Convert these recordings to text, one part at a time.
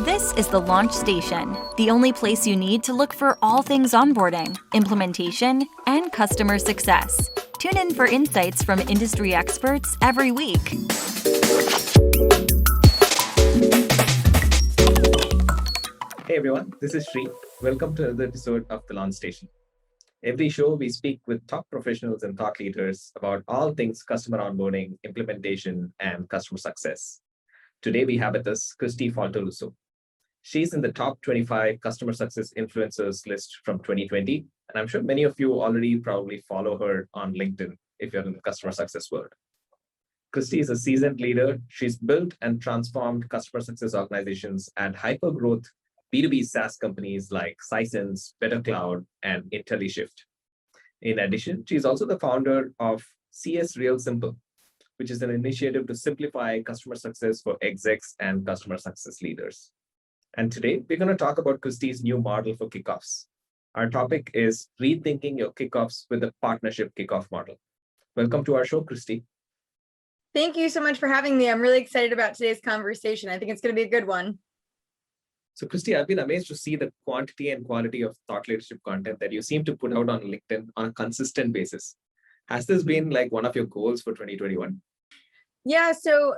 This is the Launch Station, the only place you need to look for all things onboarding, implementation, and customer success. Tune in for insights from industry experts every week. Hey everyone, this is Sri. Welcome to another episode of the Launch Station. Every show, we speak with top professionals and thought leaders about all things customer onboarding, implementation, and customer success. Today, we have with us Kristi Faltorusso. She's in the top 25 customer success influencers list from 2020, and I'm sure many of you already probably follow her on LinkedIn if you're in the customer success world. Kristi is a seasoned leader. She's built and transformed customer success organizations and hyper-growth B2B SaaS companies like Sisense, BetterCloud, and IntelliShift. In addition, she's also the founder of CS Real Simple, which is an initiative to simplify customer success for execs and customer success leaders. And today, we're going to talk about Kristi's new model for kickoffs. Our topic is rethinking your kickoffs with the Partnership Kickoff Model. Welcome to our show, Kristi. Thank you so much for having me. I'm really excited about today's conversation. I think it's going to be a good one. So, Kristi, I've been amazed to see the quantity and quality of thought leadership content that you seem to put out on LinkedIn on a consistent basis. Has this been like one of your goals for 2021? Yeah, so,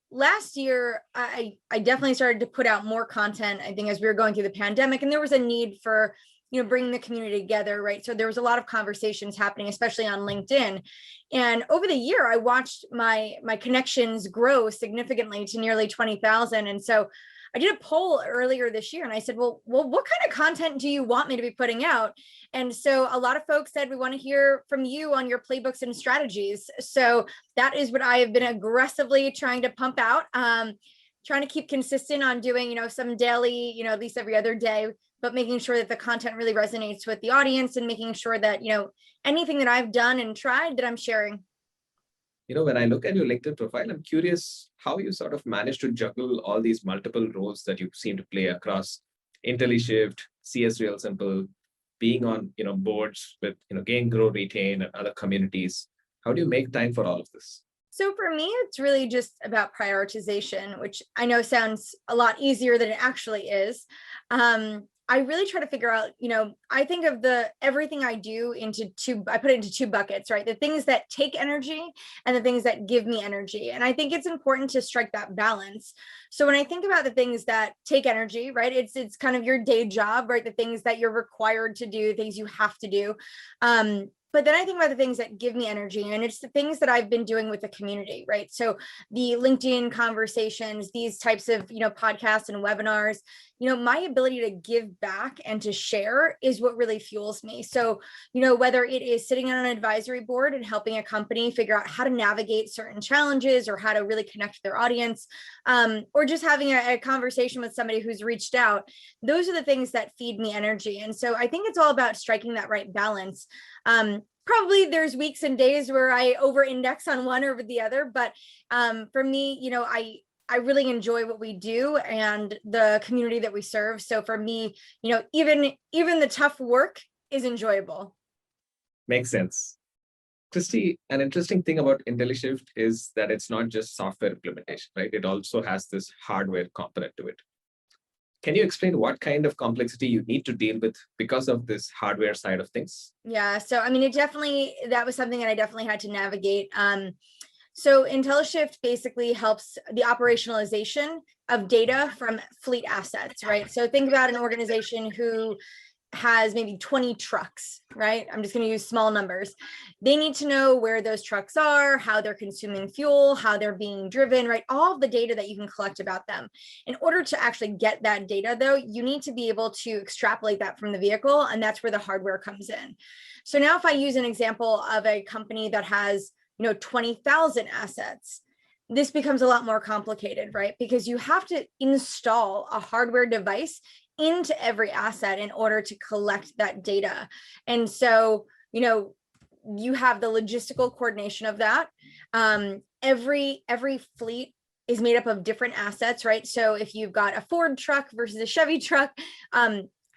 last year, I definitely started to put out more content, I think, as we were going through the pandemic, and there was a need for, bringing the community together, right? So there was a lot of conversations happening, especially on LinkedIn. And over the year, I watched my connections grow significantly to nearly 20,000. And so I did a poll earlier this year and I said, well, what kind of content do you want me to be putting out? And so a lot of folks said, we want to hear from you on your playbooks and strategies. So that is what I have been aggressively trying to pump out, trying to keep consistent on doing, some daily, at least every other day, but making sure that the content really resonates with the audience and making sure that, anything that I've done and tried that I'm sharing. When I look at your LinkedIn profile, I'm curious how you sort of managed to juggle all these multiple roles that you seem to play across IntelliShift, CS Real Simple, being on boards with Gain, Grow, Retain, and other communities. How do you make time for all of this? So for me, it's really just about prioritization, which I know sounds a lot easier than it actually is. I really try to figure out, I think of everything I do I put it into two buckets, right? The things that take energy and the things that give me energy. And I think it's important to strike that balance. So when I think about the things that take energy, right, it's kind of your day job, right? The things that you're required to do, things you have to do. But then I think about the things that give me energy, and it's the things that I've been doing with the community, right? So the LinkedIn conversations, these types of, podcasts and webinars, my ability to give back and to share is what really fuels me. So, whether it is sitting on an advisory board and helping a company figure out how to navigate certain challenges or how to really connect with their audience, or just having a conversation with somebody who's reached out, those are the things that feed me energy. And so I think it's all about striking that right balance. Probably there's weeks and days where I over-index on one over the other, but for me, I really enjoy what we do and the community that we serve. So for me, even the tough work is enjoyable. Makes sense. Kristi, an interesting thing about IntelliShift is that it's not just software implementation, right? It also has this hardware component to it. Can you explain what kind of complexity you need to deal with because of this hardware side of things? Yeah, so I mean, that was something that I definitely had to navigate. So IntelliShift basically helps the operationalization of data from fleet assets, right? So think about an organization who has maybe 20 trucks, right? I'm just going to use small numbers. They need to know where those trucks are, how they're consuming fuel, how they're being driven, right? All of the data that you can collect about them. In order to actually get that data, though, you need to be able to extrapolate that from the vehicle, and that's where the hardware comes in. So now if I use an example of a company that has 20,000 assets, this becomes a lot more complicated, right? Because you have to install a hardware device into every asset in order to collect that data. And so, you have the logistical coordination of that. Every fleet is made up of different assets, right? So if you've got a Ford truck versus a Chevy truck,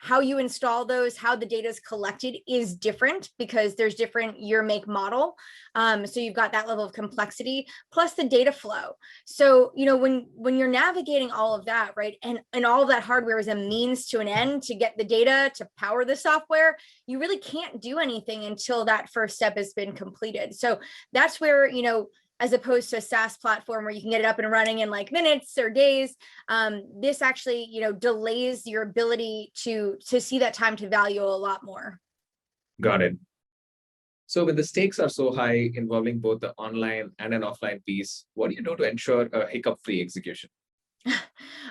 how you install those, how the data is collected is different because there's different year, make, model. So you've got that level of complexity plus the data flow. So, when you're navigating all of that, right, and all of that hardware is a means to an end to get the data to power the software, you really can't do anything until that first step has been completed. So that's where, as opposed to a SaaS platform where you can get it up and running in like minutes or days, this actually, delays your ability to see that time to value a lot more. Got it. So when the stakes are so high involving both the online and an offline piece, what do you do to ensure a hiccup-free execution?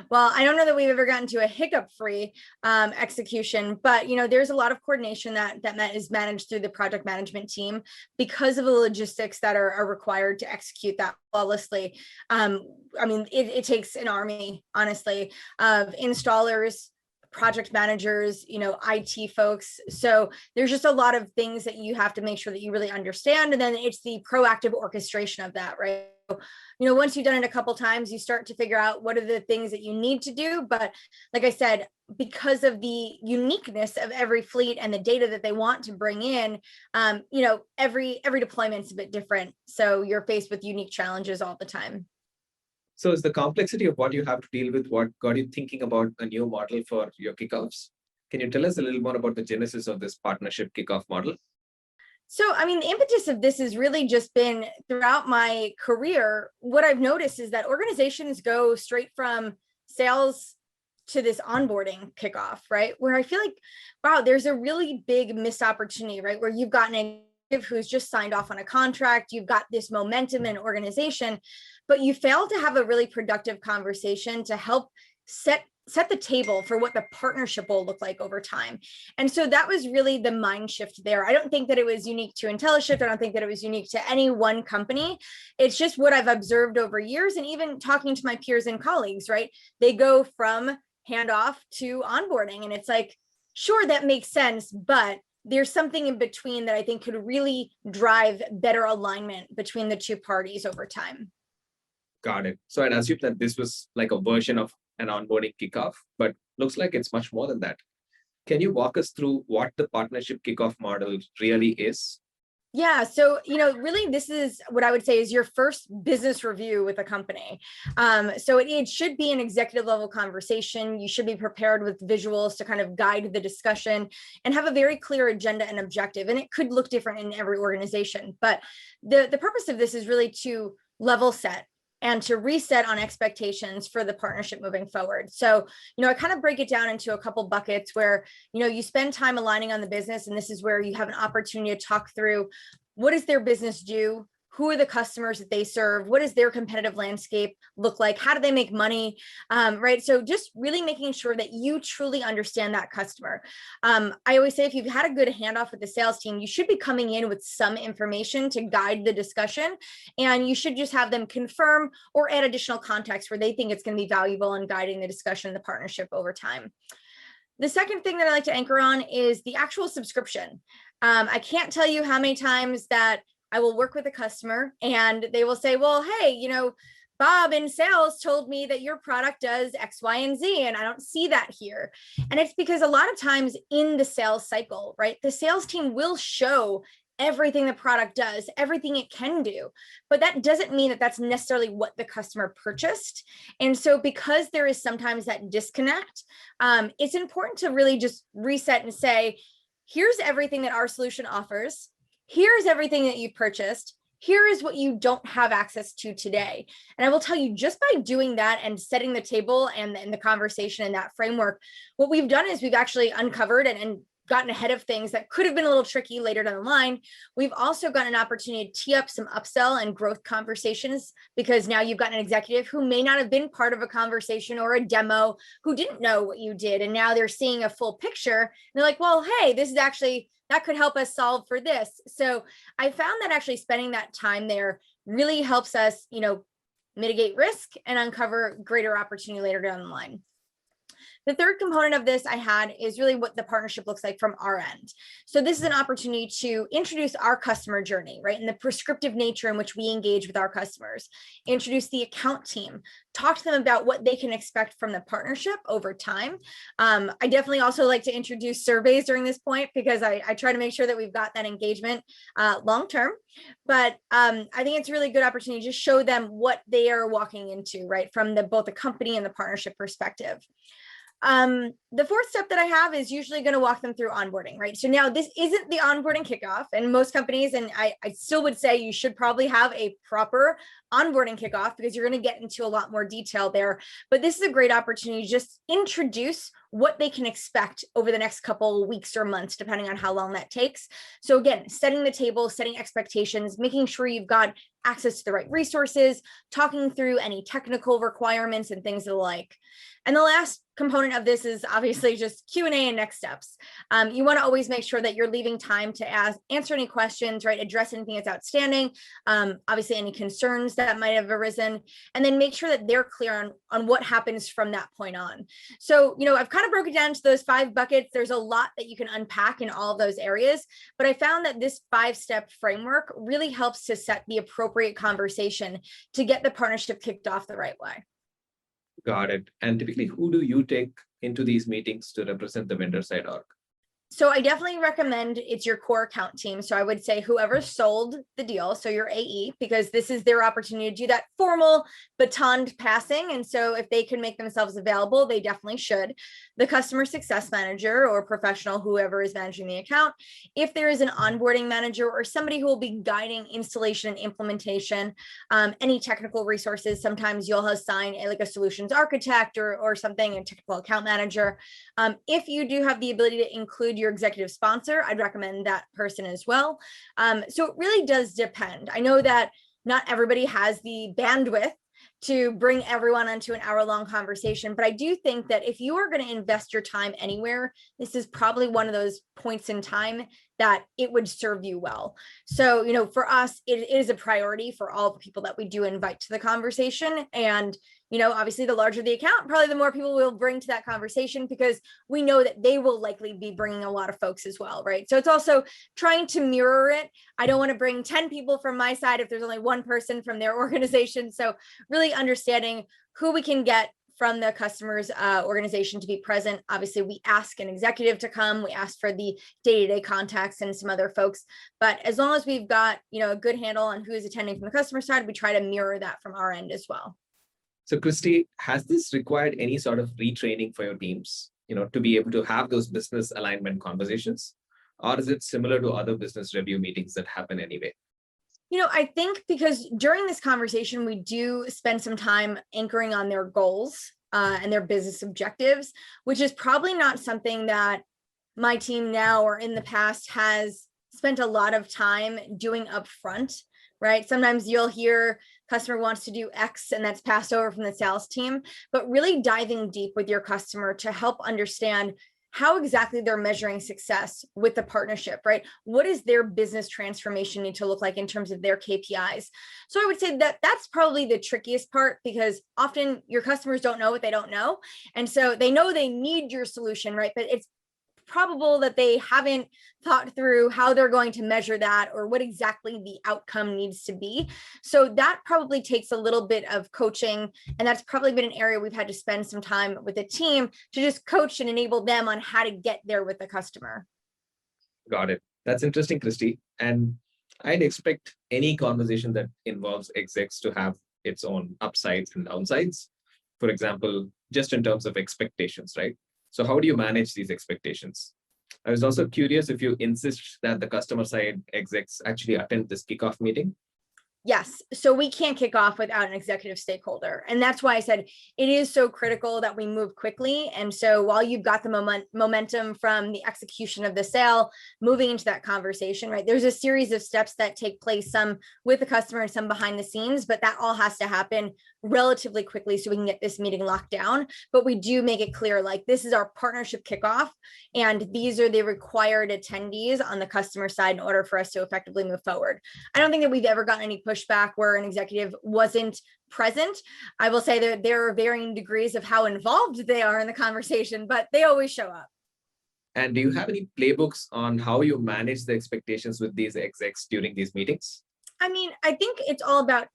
Well, I don't know that we've ever gotten to a hiccup-free execution, but there's a lot of coordination that is managed through the project management team because of the logistics that are required to execute that flawlessly. It takes an army, honestly, of installers, project managers, IT folks. So there's just a lot of things that you have to make sure that you really understand. And then it's the proactive orchestration of that, right? Once you've done it a couple times, you start to figure out what are the things that you need to do. But like I said, because of the uniqueness of every fleet and the data that they want to bring in, every deployment is a bit different. So you're faced with unique challenges all the time. So is the complexity of what you have to deal with what got you thinking about a new model for your kickoffs? Can you tell us a little more about the genesis of this partnership kickoff model? So, the impetus of this has really just been throughout my career. What I've noticed is that organizations go straight from sales to this onboarding kickoff, right? Where I feel like, wow, there's a really big missed opportunity, right? Where you've got an executive who's just signed off on a contract, you've got this momentum in organization, but you fail to have a really productive conversation to help set the table for what the partnership will look like over time. And so that was really the mind shift there. I don't think that it was unique to IntelliShift. I don't think that it was unique to any one company. It's just what I've observed over years, and even talking to my peers and colleagues, right? They go from handoff to onboarding, and it's like, sure, that makes sense, but there's something in between that I think could really drive better alignment between the two parties over time. Got it. So I'd assume that this was like a version of an onboarding kickoff, but looks like it's much more than that. Can you walk us through what the partnership kickoff model really is? Yeah. So, really, this is what I would say is your first business review with a company. So it should be an executive level conversation. You should be prepared with visuals to kind of guide the discussion and have a very clear agenda and objective. And it could look different in every organization. But the purpose of this is really to level set and to reset on expectations for the partnership moving forward. So, I kind of break it down into a couple buckets where, you spend time aligning on the business, and this is where you have an opportunity to talk through what does their business do? Who are the customers that they serve? What does their competitive landscape look like? How do they make money? Right. So just really making sure that you truly understand that customer. I always say if you've had a good handoff with the sales team, you should be coming in with some information to guide the discussion. And you should just have them confirm or add additional context where they think it's going to be valuable in guiding the discussion, the partnership over time. The second thing that I like to anchor on is the actual subscription. I can't tell you how many times that I will work with a customer and they will say, well, hey, Bob in sales told me that your product does X, Y, and Z, and I don't see that here. And it's because a lot of times in the sales cycle, right, the sales team will show everything the product does, everything it can do, but that doesn't mean that that's necessarily what the customer purchased. And so because there is sometimes that disconnect, it's important to really just reset and say, here's everything that our solution offers. Here's everything that you purchased. Here is what you don't have access to today. And I will tell you, just by doing that and setting the table and the conversation in that framework, what we've done is we've actually uncovered and gotten ahead of things that could have been a little tricky later down the line. We've also got an opportunity to tee up some upsell and growth conversations, because now you've got an executive who may not have been part of a conversation or a demo, who didn't know what you did. And now they're seeing a full picture. And they're like, well, hey, this is actually, that could help us solve for this. So I found that actually spending that time there really helps us, mitigate risk and uncover greater opportunity later down the line. The third component of this I had is really what the partnership looks like from our end. So this is an opportunity to introduce our customer journey, right? And the prescriptive nature in which we engage with our customers, introduce the account team, talk to them about what they can expect from the partnership over time. I definitely also like to introduce surveys during this point because I try to make sure that we've got that engagement long-term. But I think it's a really good opportunity to show them what they are walking into, right? From both the company and the partnership perspective. The fourth step that I have is usually going to walk them through onboarding, right? So now this isn't the onboarding kickoff, and most companies, and I still would say you should probably have a proper onboarding kickoff because you're going to get into a lot more detail there. But this is a great opportunity to just introduce what they can expect over the next couple of weeks or months, depending on how long that takes. So again, setting the table, setting expectations, making sure you've got access to the right resources, talking through any technical requirements and things of the like. And the last component of this is obviously just Q&A and next steps. You want to always make sure that you're leaving time to answer any questions, right? Address anything that's outstanding, obviously any concerns that might have arisen, and then make sure that they're clear on what happens from that point on. So, I've kind of broken it down into those 5 buckets. There's a lot that you can unpack in all of those areas, but I found that this 5-step framework really helps to set the appropriate conversation to get the partnership kicked off the right way. Got it. And typically, who do you take into these meetings to represent the vendor side org? So I definitely recommend it's your core account team. So I would say whoever sold the deal, so your AE, because this is their opportunity to do that formal baton passing. And so if they can make themselves available, they definitely should. The customer success manager or professional, whoever is managing the account. If there is an onboarding manager or somebody who will be guiding installation and implementation, any technical resources, sometimes you'll assign like a solutions architect or something, a technical account manager. If you do have the ability to include your executive sponsor, I'd recommend that person as well. So it really does depend. I know that not everybody has the bandwidth to bring everyone onto an hour-long conversation, but I do think that if you are going to invest your time anywhere, this is probably one of those points in time that it would serve you well. So, for us, it is a priority for all the people that we do invite to the conversation. And obviously the larger the account, probably the more people we'll bring to that conversation because we know that they will likely be bringing a lot of folks as well, right? So it's also trying to mirror it. I don't want to bring 10 people from my side if there's only one person from their organization. So really understanding who we can get from the customer's organization to be present. Obviously, we ask an executive to come. We ask for the day-to-day contacts and some other folks. But as long as we've got a good handle on who is attending from the customer side, we try to mirror that from our end as well. So Kristi, has this required any sort of retraining for your teams, to be able to have those business alignment conversations? Or is it similar to other business review meetings that happen anyway? I think because during this conversation, we do spend some time anchoring on their goals and their business objectives, which is probably not something that my team now or in the past has spent a lot of time doing upfront, right? Sometimes you'll hear customer wants to do X and that's passed over from the sales team, but really diving deep with your customer to help understand how exactly they're measuring success with the partnership, right? What does their business transformation need to look like in terms of their KPIs? So I would say that that's probably the trickiest part because often your customers don't know what they don't know. And so they know they need your solution, right? But it's probable that they haven't thought through how they're going to measure that or what exactly the outcome needs to be. So that probably takes a little bit of coaching. And that's probably been an area we've had to spend some time with the team to just coach and enable them on how to get there with the customer. Got it. That's interesting, Kristi. And I'd expect any conversation that involves execs to have its own upsides and downsides. For example, just in terms of expectations, right? So how do you manage these expectations? I was also curious if you insist that the customer side execs actually attend this kickoff meeting. Yes. So we can't kick off without an executive stakeholder. And that's why I said it is so critical that we move quickly. And so while you've got the momentum from the execution of the sale, moving into that conversation, right? There's a series of steps that take place, some with the customer and some behind the scenes, but that all has to happen relatively quickly so we can get this meeting locked down. But we do make it clear, like this is our partnership kickoff, and these are the required attendees on the customer side in order for us to effectively move forward. I don't think that we've ever gotten any pushback where an executive wasn't present. I will say that there are varying degrees of how involved they are in the conversation, but they always show up. And do you have any playbooks on how you manage the expectations with these execs during these meetings? I mean, I think it's all about,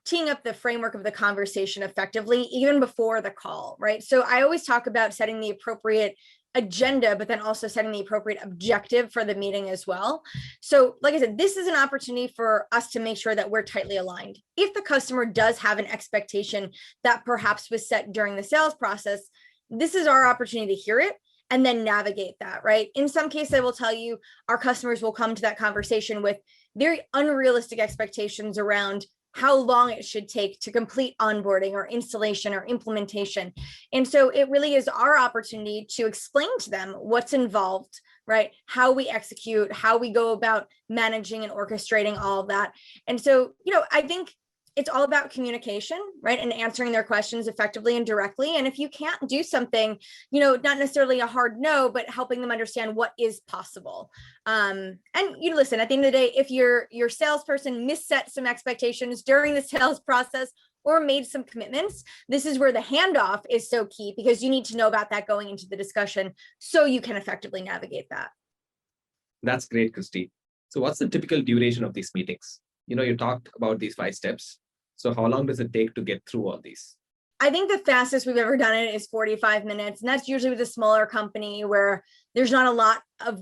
teeing up the framework of the conversation effectively, even before the call, right? So I always talk about setting the appropriate agenda, but then also setting the appropriate objective for the meeting as well. So like I said, this is an opportunity for us to make sure that we're tightly aligned. If the customer does have an expectation that perhaps was set during the sales process, this is our opportunity to hear it and then navigate that, right? In some cases, I will tell you, our customers will come to that conversation with very unrealistic expectations around how long it should take to complete onboarding or installation or implementation. And so it really is our opportunity to explain to them what's involved, right? How we execute, how we go about managing and orchestrating all of that. And so, I think it's all about communication, right? And answering their questions effectively and directly. And if you can't do something, not necessarily a hard no, but helping them understand what is possible. And listen, at the end of the day, if your salesperson misset some expectations during the sales process or made some commitments, this is where the handoff is so key, because you need to know about that going into the discussion so you can effectively navigate that. That's great, Kristi. So what's the typical duration of these meetings? You talked about these 5 steps. So how long does it take to get through all these? I think the fastest we've ever done it is 45 minutes. And that's usually with a smaller company where there's not a lot of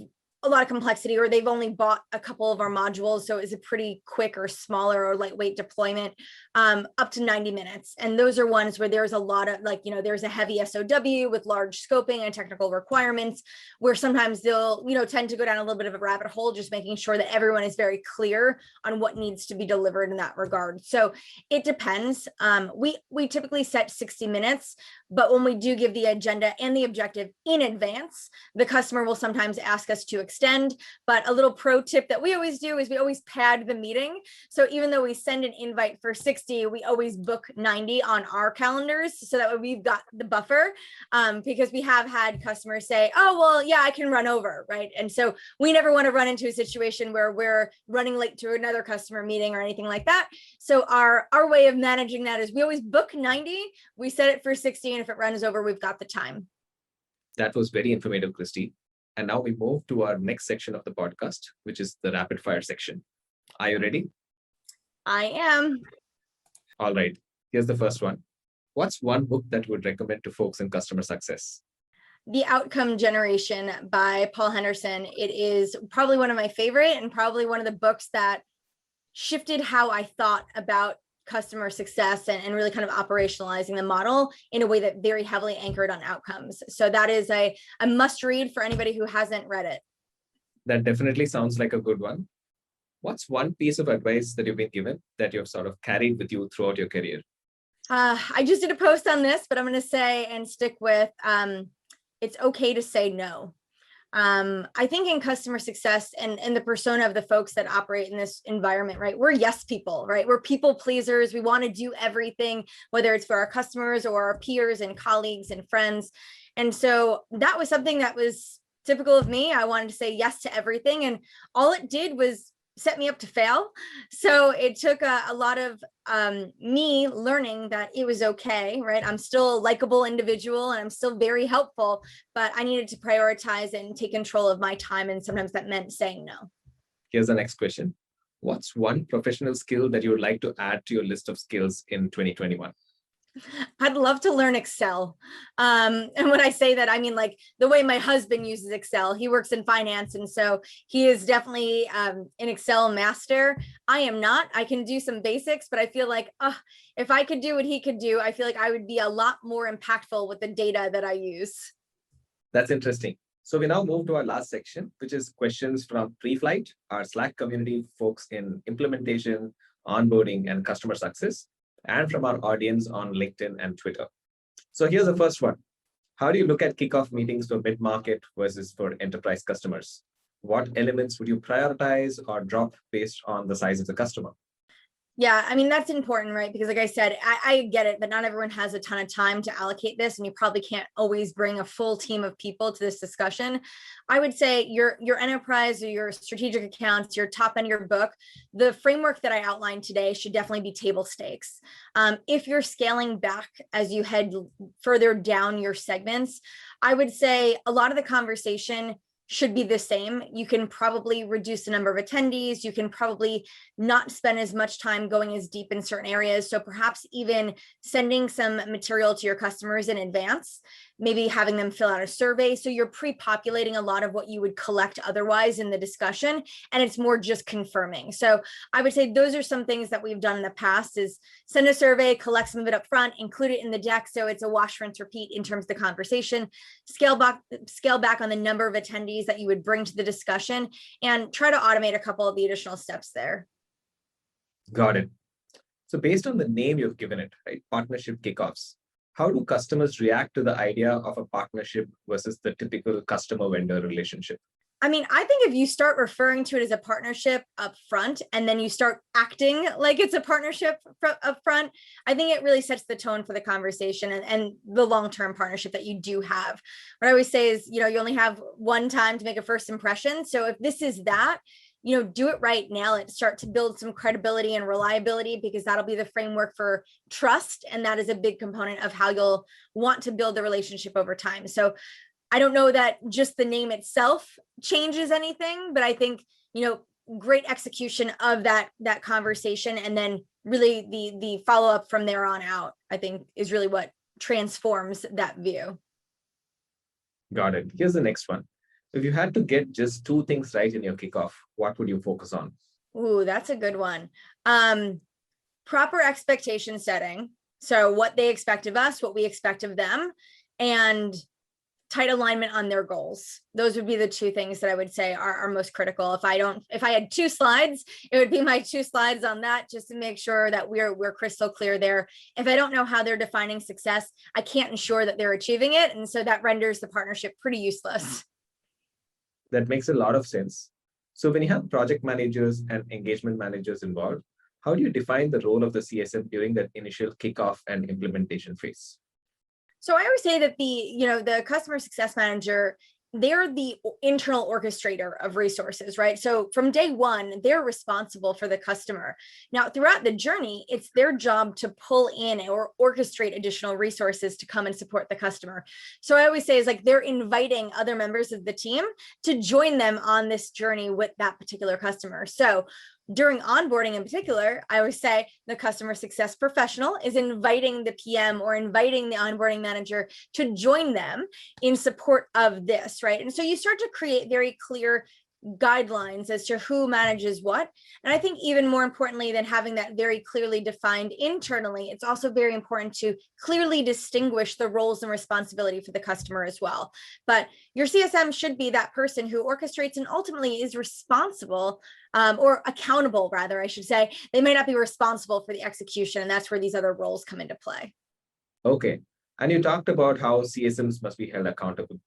complexity, or they've only bought a couple of our modules. So it's a pretty quick or smaller or lightweight deployment, up to 90 minutes. And those are ones where there's a lot of there's a heavy SOW with large scoping and technical requirements, where sometimes they'll, tend to go down a little bit of a rabbit hole, just making sure that everyone is very clear on what needs to be delivered in that regard. So it depends. We typically set 60 minutes, but when we do give the agenda and the objective in advance, the customer will sometimes ask us to extend. But a little pro tip that we always do is we always pad the meeting. So even though we send an invite for 60, we always book 90 on our calendars, so that way we've got the buffer, because we have had customers say, oh, well, yeah, I can run over, right? And so we never want to run into a situation where we're running late to another customer meeting or anything like that. So our way of managing that is we always book 90, we set it for 60, and if it runs over, we've got the time. That was very informative, Kristi. And now we move to our next section of the podcast, which is the rapid fire section. Are you ready? I am. All right. Here's the first one. What's one book that you would recommend to folks in customer success? The Outcome Generation by Paul Henderson. It is probably one of my favorite, and probably one of the books that shifted how I thought about customer success and really kind of operationalizing the model in a way that very heavily anchored on outcomes. So that is a must read for anybody who hasn't read it. That definitely sounds like a good one. What's one piece of advice that you've been given that you've sort of carried with you throughout your career? I just did a post on this, but I'm going to say and stick with, it's okay to say no. I think in customer success and the persona of the folks that operate in this environment, right? We're yes people, right? We're people pleasers. We want to do everything, whether it's for our customers or our peers and colleagues and friends. And so that was something that was typical of me. I wanted to say yes to everything. And all it did was set me up to fail. So it took a lot of me learning that it was okay, right? I'm still a likable individual and I'm still very helpful, but I needed to prioritize and take control of my time. And sometimes that meant saying no. Here's the next question. What's one professional skill that you would like to add to your list of skills in 2021? I'd love to learn Excel. And when I say that, I mean like the way my husband uses Excel. He works in finance, and so he is definitely an Excel master. I am not. I can do some basics, but I feel like if I could do what he could do, I feel like I would be a lot more impactful with the data that I use. That's interesting. So we now move to our last section, which is questions from Pre-Flight, our Slack community folks in implementation, onboarding, and customer success, and from our audience on LinkedIn and Twitter. So here's the first one. How do you look at kickoff meetings for mid-market versus for enterprise customers? What elements would you prioritize or drop based on the size of the customer? Yeah, I mean, that's important, right? Because like I said, I get it, but not everyone has a ton of time to allocate this, and you probably can't always bring a full team of people to this discussion. I would say your enterprise or your strategic accounts, your top end of your book, the framework that I outlined today should definitely be table stakes. If you're scaling back as you head further down your segments, I would say a lot of the conversation should be the same. You can probably reduce the number of attendees. You can probably not spend as much time going as deep in certain areas. So perhaps even sending some material to your customers in advance, maybe having them fill out a survey. So you're pre-populating a lot of what you would collect otherwise in the discussion, and it's more just confirming. So I would say those are some things that we've done in the past is send a survey, collect some of it up front, include it in the deck. So it's a wash, rinse, repeat in terms of the conversation, scale back on the number of attendees that you would bring to the discussion, and try to automate a couple of the additional steps there. Got it. So based on the name you've given it, right, Partnership Kickoffs, how do customers react to the idea of a partnership versus the typical customer-vendor relationship? I mean, I think if you start referring to it as a partnership up front, and then you start acting like it's a partnership up front, I think it really sets the tone for the conversation and the long-term partnership that you do have. What I always say is, you only have one time to make a first impression. So if this is that, do it right, nail it, start to build some credibility and reliability, because that'll be the framework for trust. And that is a big component of how you'll want to build the relationship over time. So I don't know that just the name itself changes anything, but I think, great execution of that conversation, and then really the follow-up from there on out, I think is really what transforms that view. Got it. Here's the next one. If you had to get just two things right in your kickoff, what would you focus on? Ooh, that's a good one. Proper expectation setting. So what they expect of us, what we expect of them, and tight alignment on their goals. Those would be the two things that I would say are most critical. If I had two slides, it would be my two slides on that, just to make sure that we're crystal clear there. If I don't know how they're defining success, I can't ensure that they're achieving it. And so that renders the partnership pretty useless. That makes a lot of sense. So when you have project managers and engagement managers involved, how do you define the role of the CSM during that initial kickoff and implementation phase? So I always say that the customer success manager, they're the internal orchestrator of resources, right? So from day one, they're responsible for the customer. Now, throughout the journey, it's their job to pull in or orchestrate additional resources to come and support the customer. So I always say is like they're inviting other members of the team to join them on this journey with that particular customer. So during onboarding in particular, I always say the customer success professional is inviting the PM or inviting the onboarding manager to join them in support of this, right? And so you start to create very clear guidelines as to who manages what. And I think even more importantly than having that very clearly defined internally, it's also very important to clearly distinguish the roles and responsibility for the customer as well. But your CSM should be that person who orchestrates and ultimately is responsible or accountable, rather, I should say. They may not be responsible for the execution, and that's where these other roles come into play. Okay. And you talked about how CSMs must be held accountable.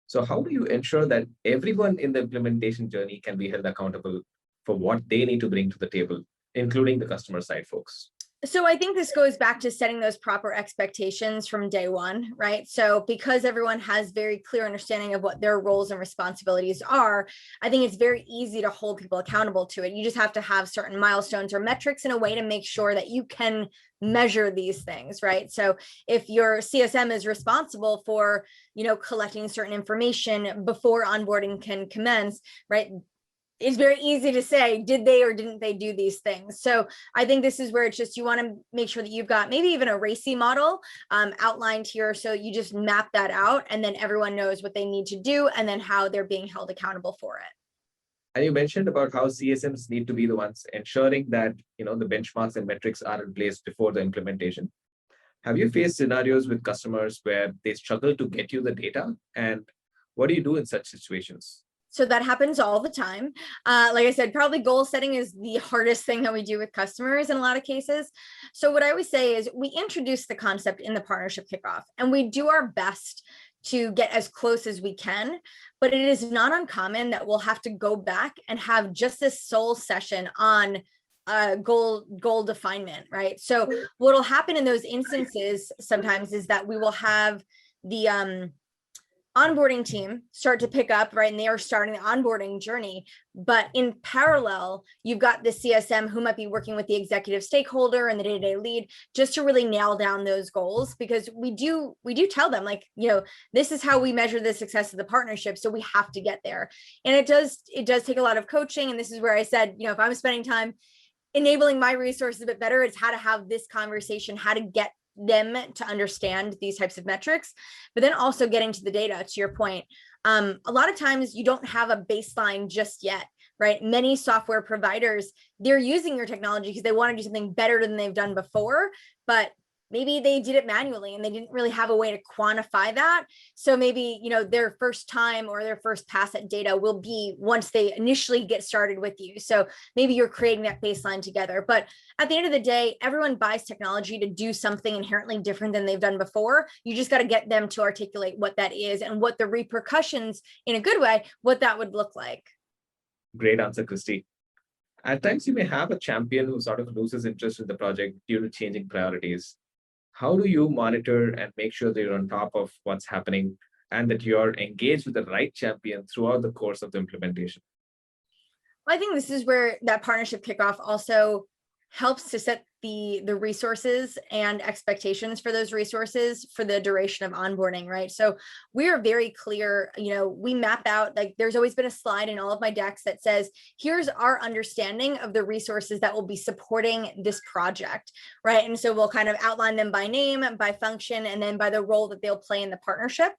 So how do you ensure that everyone in the implementation journey can be held accountable for what they need to bring to the table, including the customer side folks? So I think this goes back to setting those proper expectations from day one, right? So because everyone has very clear understanding of what their roles and responsibilities are, I think it's very easy to hold people accountable to it. You just have to have certain milestones or metrics in a way to make sure that you can measure these things, right? So if your CSM is responsible for, collecting certain information before onboarding can commence, right? It's very easy to say, did they or didn't they do these things? So I think this is where it's just, you want to make sure that you've got maybe even a RACI model outlined here. So you just map that out and then everyone knows what they need to do and then how they're being held accountable for it. And you mentioned about how CSMs need to be the ones ensuring that, the benchmarks and metrics are in place before the implementation. Have you faced scenarios with customers where they struggle to get you the data? And what do you do in such situations? So that happens all the time. Like I said, probably goal setting is the hardest thing that we do with customers in a lot of cases. So what I always say is we introduce the concept in the partnership kickoff and we do our best to get as close as we can, but it is not uncommon that we'll have to go back and have just this sole session on goal definement, right? So what'll happen in those instances sometimes is that we will have the onboarding team start to pick up, right? And they are starting the onboarding journey. But in parallel, you've got the CSM who might be working with the executive stakeholder and the day-to-day lead just to really nail down those goals, because we do tell them, like, this is how we measure the success of the partnership. So we have to get there. And it does take a lot of coaching. And this is where I said, if I'm spending time enabling my resources a bit better, it's how to have this conversation, how to get them to understand these types of metrics, but then also getting to the data, to your point. A lot of times you don't have a baseline just yet, right? Many software providers, they're using your technology because they want to do something better than they've done before, but maybe they did it manually and they didn't really have a way to quantify that. So maybe, their first time or their first pass at data will be once they initially get started with you. So maybe you're creating that baseline together. But at the end of the day, everyone buys technology to do something inherently different than they've done before. You just got to get them to articulate what that is and what the repercussions, in a good way, what that would look like. Great answer, Kristi. At times, you may have a champion who sort of loses interest in the project due to changing priorities. How do you monitor and make sure that you're on top of what's happening and that you're engaged with the right champion throughout the course of the implementation? Well, I think this is where that partnership kickoff also helps to set the resources and expectations for those resources for the duration of onboarding, right? So we are very clear, we map out, like, there's always been a slide in all of my decks that says, here's our understanding of the resources that will be supporting this project, right? And so we'll kind of outline them by name, by function, and then by the role that they'll play in the partnership.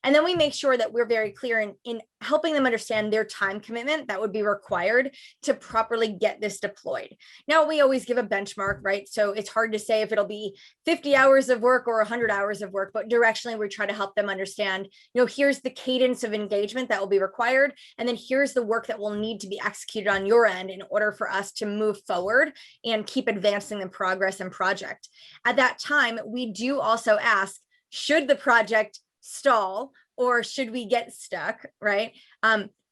And then we make sure that we're very clear in helping them understand their time commitment that would be required to properly get this deployed. Now, we always give a benchmark, right? So it's hard to say if it'll be 50 hours of work or 100 hours of work, but directionally, we try to help them understand, here's the cadence of engagement that will be required. And then here's the work that will need to be executed on your end in order for us to move forward and keep advancing the progress and project. At that time, we do also ask, should the project stall or should we get stuck, right?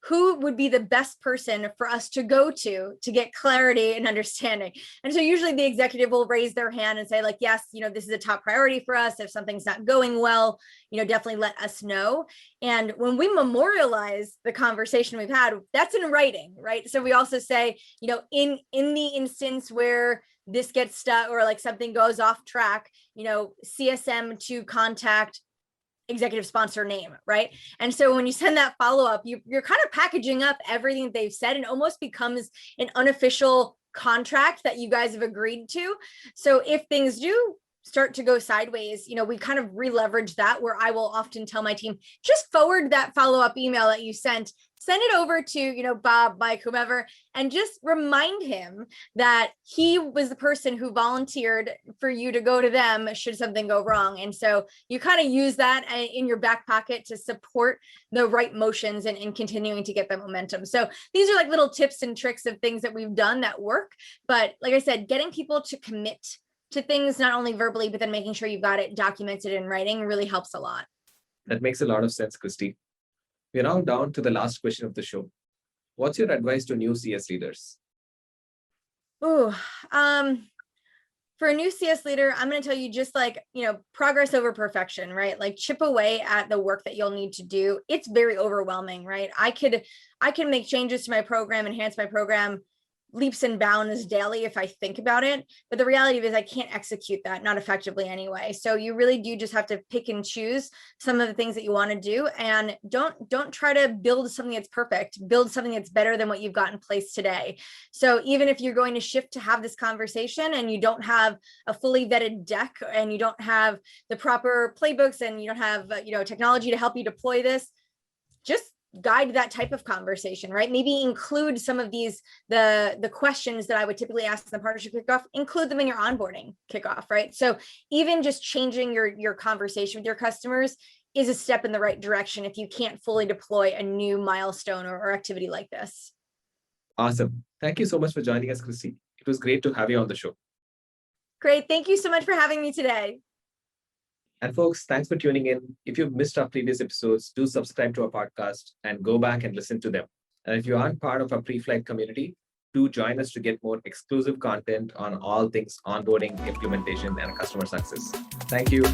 Who would be the best person for us to go to get clarity and understanding? And so usually the executive will raise their hand and say, like, yes, this is a top priority for us. If something's not going well, definitely let us know. And when we memorialize the conversation we've had, that's in writing, right? So we also say, in the instance where this gets stuck or like something goes off track, CSM to contact executive sponsor name, right? And so when you send that follow-up, you're kind of packaging up everything that they've said and almost becomes an unofficial contract that you guys have agreed to. So if things do start to go sideways, we kind of re-leverage that, where I will often tell my team, just forward that follow-up email that you send it over to, Bob, Mike, whomever, and just remind him that he was the person who volunteered for you to go to them should something go wrong. And so you kind of use that in your back pocket to support the right motions and continuing to get the momentum. So these are like little tips and tricks of things that we've done that work. But like I said, getting people to commit to things, not only verbally, but then making sure you've got it documented in writing really helps a lot. That makes a lot of sense, Kristi. We're now down to the last question of the show. What's your advice to new CS leaders? For a new CS leader, I'm going to tell you, just like, progress over perfection, right? Like, chip away at the work that you'll need to do. It's very overwhelming, right? I can make changes to my program, enhance my program leaps and bounds daily if I think about it. But the reality is I can't execute that, not effectively anyway. So you really do just have to pick and choose some of the things that you want to do, and don't try to build something that's perfect. Build something that's better than what you've got in place today. So even if you're going to shift to have this conversation and you don't have a fully vetted deck and you don't have the proper playbooks and you don't have technology to help you deploy this, just guide that type of conversation, right? Maybe include some of these, the questions that I would typically ask in the partnership kickoff, include them in your onboarding kickoff, right? So even just changing your conversation with your customers is a step in the right direction if you can't fully deploy a new milestone or activity like this. Awesome. Thank you so much for joining us, Kristi. It was great to have you on the show. Great. Thank you so much for having me today. And folks, thanks for tuning in. If you've missed our previous episodes, do subscribe to our podcast and go back and listen to them. And if you aren't part of our pre-flight community, do join us to get more exclusive content on all things onboarding, implementation, and customer success. Thank you.